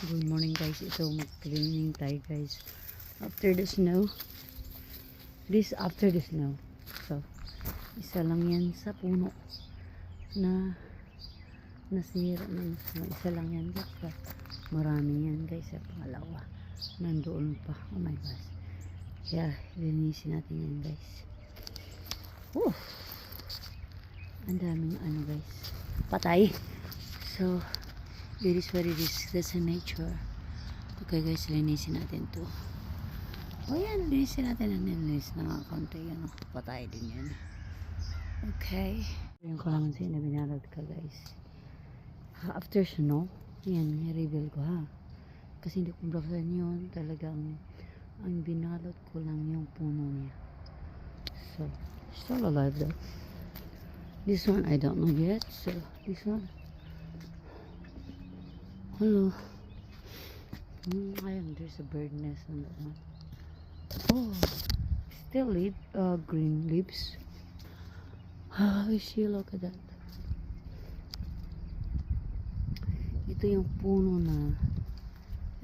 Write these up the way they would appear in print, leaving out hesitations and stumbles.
Good morning guys. Ito mag-cleaning tayo guys. After the snow. After the snow. So, isa lang yan sa puno na nasira ng snow. Isa lang yan guys. Marami yan guys. Sa pangalawa. Nandoon pa. Oh my gosh. Kaya, linisin natin yan guys. Woo! Ang daming ano guys. Patay. So, it is what it is. That's a nature. Okay guys, linisin natin to. O yan, linisin natin. Linis na nga konti. Yan, patay din yan. Okay. Yung kalamansi na binalot ka guys. After snow, yan, i-reveal ko ha. Kasi hindi ko buksan yun. Talagang, ang binalot ko lang yung puno niya. So, still alive though. This one, I don't know yet. So, this one. Hello. Ayun, there's a bird nest on that one. Oh, still green leaves. You see, look at that. Ito yung puno na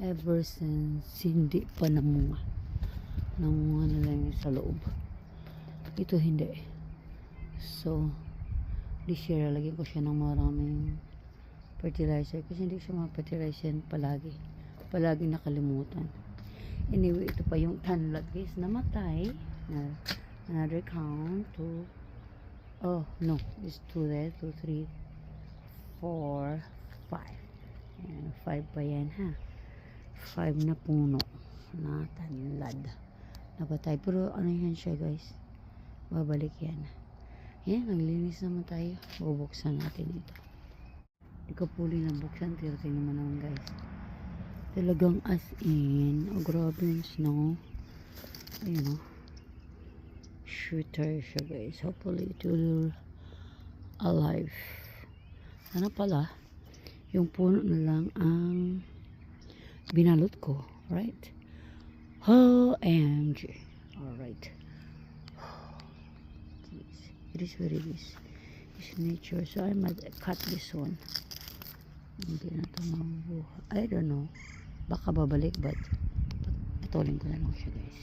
ever since hindi pa namunga. Namunga na lang yung sa loob. Ito hindi. So, this year, lagyan ko siya ng maraming fertilizer kasi hindi siya ma-fertilizer palagi nakalimutan. Anyway, ito pa yung tanlad guys, namatay na another count. 2 it's 2 there, 2, 3, 4, 5 and 5 pa yan ha. 5 na puno na tanlad napatay, pero ano yan siya guys, babalik yan. Yan, naglinis naman tayo, bubuksan natin ito. Hindi ko puli na buksan. Tingnan naman guys. Talagang as in. Oh, grabe yung snow. Ayun o. Shooter siya guys. Hopefully it will alive. Sana pala yung puno na lang ang binalot ko. Right? OMG. Alright. It is what it is. It's nature. So I might cut this one. Hindi na ito mabubuhay. I don't know. Baka babalik, but patulin ko na lang siya guys.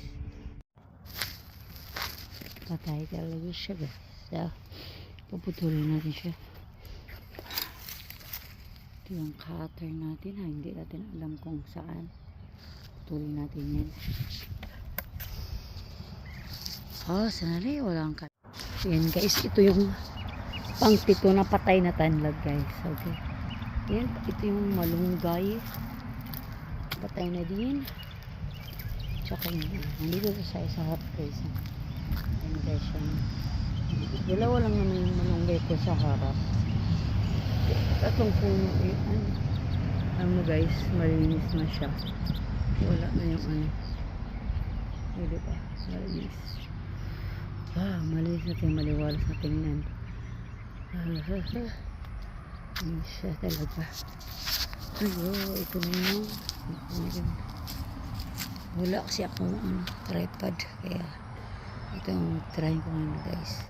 Patay talaga siya guys. So, puputulin natin siya. Ito yung cutter natin ha. Hindi natin alam kung saan. Putulin natin yan. Oh, sanali. Walang cutter. Yan guys. Ito yung pang-pito na patay na tanlad guys. Okay. Yan, ito yung malunggay. Patay na din. Tsaka yun. Nandito sa isa hot place. Ayan guys yan. Dalawa lang naman yung malunggay ko sa harap. Tatlong puno yun. Alam mo guys, malinis na siya. Wala na yung ano. Ay, diba? Malinis. Wow, malinis na tayo. Maliwalas na tingnan. Ini siya talaga. Ayo, ito na yun. Wala kasi akong tripod. Kaya ito yung try ko ngayon guys.